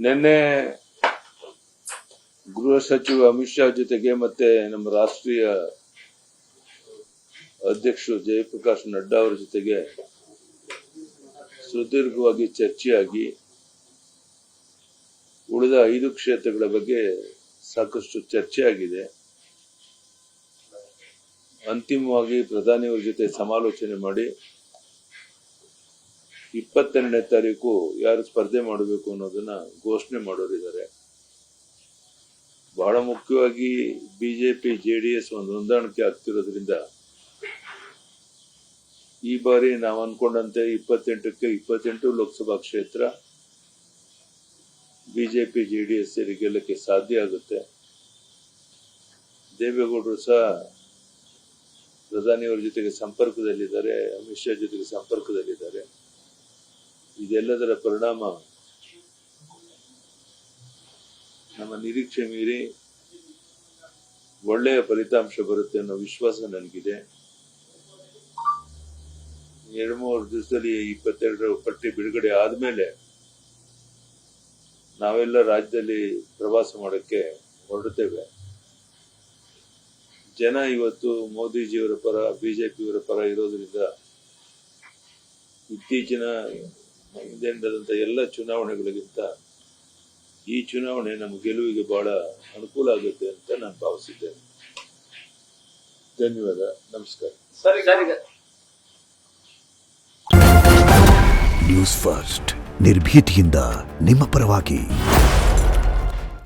ನಿನ್ನೆ ಗೃಹ ಸಚಿವ ಅಮಿತ್ ಶಾ ಜೊತೆಗೆ ಮತ್ತೆ ನಮ್ಮ ರಾಷ್ಟ್ರೀಯ ಅಧ್ಯಕ್ಷರು ಜಯಪ್ರಕಾಶ್ ನಡ್ಡಾ ಅವರ ಜೊತೆಗೆ ಸುದೀರ್ಘವಾಗಿ ಚರ್ಚೆಯಾಗಿ ಉಳಿದ 5 ಕ್ಷೇತ್ರಗಳ ಬಗ್ಗೆ ಸಾಕಷ್ಟು ಚರ್ಚೆ ಆಗಿದೆ. ಅಂತಿಮವಾಗಿ ಪ್ರಧಾನಿಯವರ ಜೊತೆ ಸಮಾಲೋಚನೆ ಮಾಡಿ 22ನೇ ತಾರೀಕು ಯಾರು ಸ್ಪರ್ಧೆ ಮಾಡಬೇಕು ಅನ್ನೋದನ್ನ ಘೋಷಣೆ ಮಾಡೋರಿದ್ದಾರೆ. ಬಹಳ ಮುಖ್ಯವಾಗಿ ಬಿಜೆಪಿ ಜೆಡಿಎಸ್ ಒಂದು ಹೊಂದಾಣಿಕೆ ಆಗ್ತಿರೋದ್ರಿಂದ ಈ ಬಾರಿ ನಾವು ಅನ್ಕೊಂಡಂತೆ 28ಕ್ಕೆ 28 ಲೋಕಸಭಾ ಕ್ಷೇತ್ರ ಬಿಜೆಪಿ ಜೆಡಿಎಸ್ ಗೆಲ್ಲಕ್ಕೆ ಸಾಧ್ಯ ಆಗುತ್ತೆ. ದೇವೇಗೌಡರು ಸಹ ಪ್ರಧಾನಿಯವರ ಜೊತೆಗೆ ಸಂಪರ್ಕದಲ್ಲಿದ್ದಾರೆ, ಅಮಿತ್ ಶಾ ಜೊತೆಗೆ ಸಂಪರ್ಕದಲ್ಲಿದ್ದಾರೆ. ಇದೆಲ್ಲದರ ಪರಿಣಾಮ ನಮ್ಮ ನಿರೀಕ್ಷೆ ಮೀರಿ ಒಳ್ಳೆಯ ಫಲಿತಾಂಶ ಬರುತ್ತೆ ಅನ್ನೋ ವಿಶ್ವಾಸ ನನಗಿದೆ. 2-3 ದಿವಸದಲ್ಲಿ 22ರ ಪಟ್ಟಿ ಬಿಡುಗಡೆ ಆದ್ಮೇಲೆ ನಾವೆಲ್ಲ ರಾಜ್ಯದಲ್ಲಿ ಪ್ರವಾಸ ಮಾಡಕ್ಕೆ ಹೊರಡುತ್ತೇವೆ. ಜನ ಇವತ್ತು ಮೋದಿಜಿಯವರ ಪರ, ಬಿಜೆಪಿಯವರ ಪರ ಇರೋದ್ರಿಂದ ಇತ್ತೀಚಿನ ಹಿಂದೆ ನಡೆದಂತ ಎಲ್ಲ ಚುನಾವಣೆಗಳಿಗಿಂತ ಈ ಚುನಾವಣೆ ನಮ್ಮ ಗೆಲುವಿಗೆ ಬಹಳ ಅನುಕೂಲ ಆಗುತ್ತೆ ಅಂತ ನಾನು ಭಾವಿಸಿದ್ದೇನೆ. ಧನ್ಯವಾದ, ನಮಸ್ಕಾರ. ನ್ಯೂಸ್ ಫಸ್ಟ್ ನಿರ್ಭೀತಿಯಿಂದ ನಿಮ್ಮ ಪರವಾಗಿ.